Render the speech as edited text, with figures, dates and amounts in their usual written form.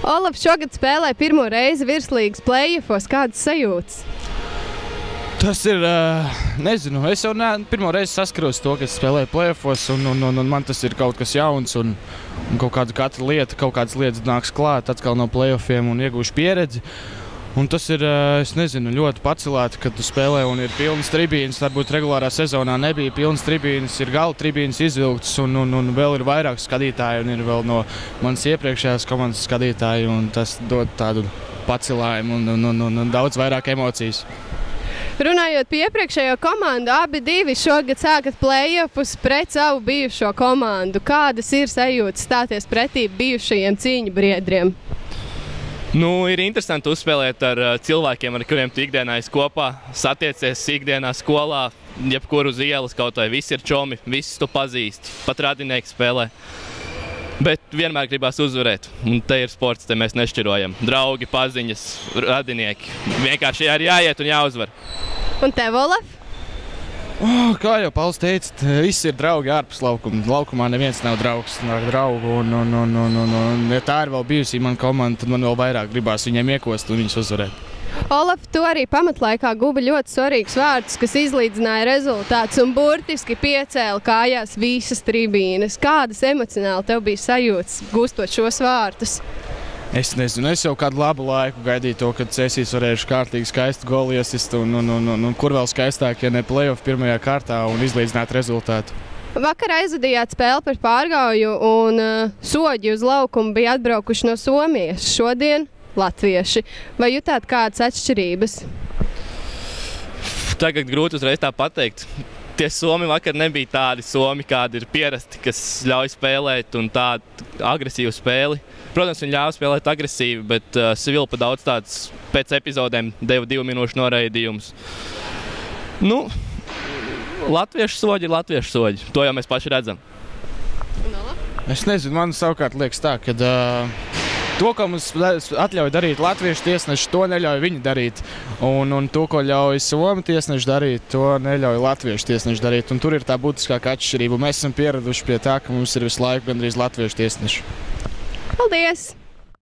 Olaf šogad spēlē pirmo reizi virslīgas play-offos. Kādas sajūtas? Tas ir, nezinu, es jau pirmo reizi saskaros to, ka es spēlēju play-offos, un man tas ir kaut kas jauns, un kaut kādas lietas nāks klāt atkal no play-offiem un iegūšu pieredzi. Un tas ir, es nezinu, ļoti pacelēti, kad tu spēlē un ir pilnas tribīnes. Varbūt regulārā sezonā nebija pilnas tribīnes, ir gala tribīnes izvilktas, un vēl ir vairāk skatītāji, un ir vēl no manas iepriekšējās komandas skatītāji, un tas dod tādu pacelājumu un daudz vairāk emocijas. Runājot pie iepriekšējo komandu, abi divi šogad sākat play-offus pret savu bijušo komandu. Kādas ir sajūtas stāties pretī bijušajiem cīņu briedriem? Ir interesanti uzspēlēt ar cilvēkiem, ar kuriem tu ikdienā esi kopā, satiecies ikdienā skolā, jebkur uz ielas kaut vai visi ir čomi, visus tu pazīsti, pat radinieki spēlē. Bet vienmēr gribās uzvarēt, un te ir sports, te mēs nešķirojam. Draugi, paziņas, radinieki. Vienkārši ir jāiet un jāuzvar. Un tev, Olaf? Kā jau Pauls teica, visi ir draugi ārpus laukuma. Laukumā neviens nav draugs, draugu, un ja tā ir vēl bijusi mana komanda, tad man vēl vairāk gribās viņiem iekost un viņus uzvarēt. Olaf, tu arī pamatlaikā guva ļoti svarīgus vārdus, kas izlīdzināja rezultātus un burtiski piecēla kājās visas tribīnes. Kādas emocionāli tev bija sajūtas gūstot šos vārdus? Es nezinu, es jau kādu labu laiku gaidīju to, kad Cēsīs varēšu kārtīgi skaistu golu iesist, un kur vēl skaistāk, ja ne play-off pirmajā kārtā un izlīdzināt rezultātu. Vakar aizvadījāt spēli par Pārgauju, un soģi uz laukumu bija atbraukuši no Somijas. Šodien latvieši. Vai jutāt kādas atšķirības? Tagad grūti uzreiz tā pateikt. Tie somi vakar nebija tādi somi, kādi ir pierasti, kas ļauj spēlēt un tādu agresīvu spēli. Protams, viņi ļāva spēlēt agresīvi, bet Svilpa daudz tāds pēc epizodēm deva 2 minūšu noraidījumus. Latviešu soģi ir latviešu soģi. To jau mēs paši redzam. Es nezinu, man savukārt liekas tā, ka to, ko mums atļauj darīt latviešu tiesneši, to neļauj viņi darīt. Un to, ko ļauj somu tiesneši darīt, to neļauj latviešu tiesneši darīt. Un tur ir tā būtiskākā atšķirība. Mēs esam pieraduši pie tā, ka mums ir visu laiku gandrīz latviešu tiesneši. Paldies!